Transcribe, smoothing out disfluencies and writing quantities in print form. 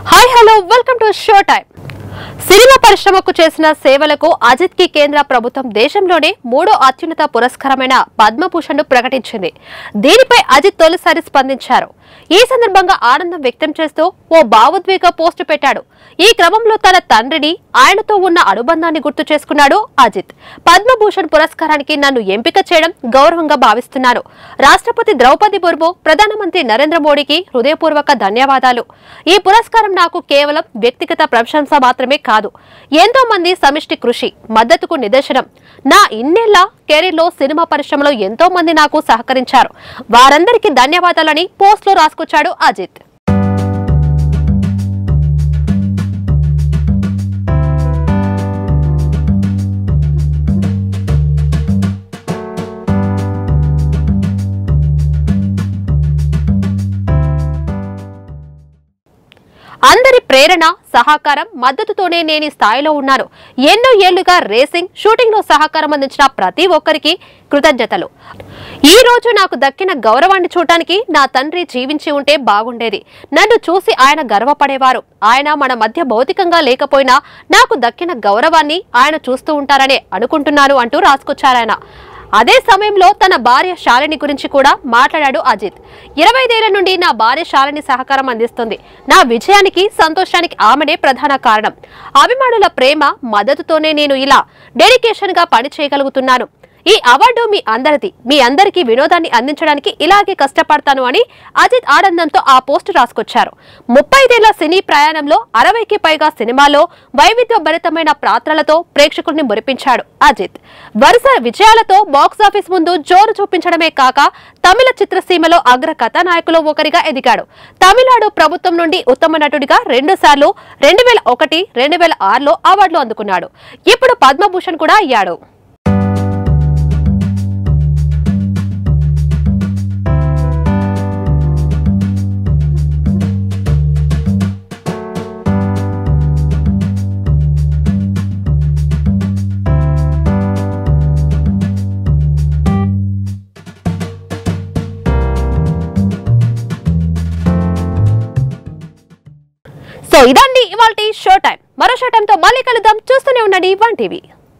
Hi hello welcome to show time. Cinema పరిశ్రమకు చేసిన సేవలకు అజిత్ కి కేంద్ర ప్రభుత్వం దేశంలోనే 3వ అత్యున్నత పురస్కారమైన పద్మభూషణ్ ను ప్రకటించింది. దీనిపై అజిత్ తొలిసారి స్పందించారు. ఈ సందర్భంగా ఆనందం వ్యక్తం చేస్తూ ఓ భావోద్వేగ పోస్టు పెట్టాడు. ఈ క్రమంలో తన తండ్రిని, ఆయనతో ఉన్న అనుబంధాన్ని గుర్తు చేసుకున్నాడు అజిత్. పద్మభూషణ్ పురస్కారానికి నన్ను ఎంపిక చేయడం గౌరవంగా భావిస్తున్నాను. రాష్ట్రపతి ద్రౌపది ముర్ము, ప్రధానమంత్రి నరేంద్ర మోడీకి హృదయపూర్వక ధన్యవాదాలు. ఈ పురస్కారం నాకు కేవలం వ్యక్తిగత ప్రశంస మాత్రమే కాదు, ఎంతో మంది సమిష్టి కృషి, మద్దతుకు నిదర్శనం. నా ఇన్నేళ్ల కెరీర్లో సినిమా పరిశ్రమలో ఎంతో మంది నాకు సహకరించారు. వారందరికీ ధన్యవాదాలని పోస్ట్ లో రాసుకొచ్చాడు అజిత్. అందరి ప్రేరణ, సహకారం, మద్దతుతోనే నేను ఈ స్థాయిలో ఉన్నాను. ఎన్నో ఏళ్లుగా రేసింగ్, షూటింగ్ లో సహకారం అందించిన ప్రతి ఒక్కరికి కృతజ్ఞతలు. ఈ రోజు నాకు దక్కిన గౌరవాన్ని చూడటానికి నా తండ్రి జీవించి ఉంటే బాగుండేది. నన్ను చూసి ఆయన గర్వపడేవారు. ఆయన మన మధ్య భౌతికంగా లేకపోయినా నాకు దక్కిన గౌరవాన్ని ఆయన చూస్తూ ఉంటారనే అనుకుంటున్నాను అంటూ రాసుకొచ్చారాయన. అదే సమయంలో తన భార్య శాలిని గురించి కూడా మాట్లాడాడు అజిత్. 25 ఏళ్ల నుండి నా భార్య శాలిని సహకారం అందిస్తుంది. నా విజయానికి, సంతోషానికి ఆమెనే ప్రధాన కారణం. అభిమానుల ప్రేమ, మద్దతుతోనే నేను ఇలా డెడికేషన్ గా పని చేయగలుగుతున్నాను. ఈ అవార్డు మీ అందరిది. మీ అందరికీ వినోదాన్ని అందించడానికి ఇలాగే కష్టపడతాను అని అజిత్ ఆనందంతో ఆ పోస్ట్ రాసుకొచ్చారు. 35 ఏళ్ల సినీ ప్రయాణంలో 60కి పైగా సినిమాల్లో వైవిధ్యభరితమైన పాత్రలతో ప్రేక్షకుల్ని మురిపించాడు అజిత్. వరుస విజయాలతో బాక్సాఫీస్ ముందు జోరు చూపించడమే కాక తమిళ చిత్రసీమలో అగ్ర కథానాయకులో ఒకరిగా ఎదిగాడు. తమిళనాడు ప్రభుత్వం నుండి ఉత్తమ నటుడిగా 2 సార్లు 2001, 2006లో అవార్డులు అందుకున్నాడు. ఇప్పుడు పద్మభూషణ్ కూడా అయ్యాడు. సో ఇదండి ఇవాల్టి షో టైం. మరో షో టైంతో మళ్ళీ కలుద్దాం. చూస్తూనే ఉండండి 1 టీవీ.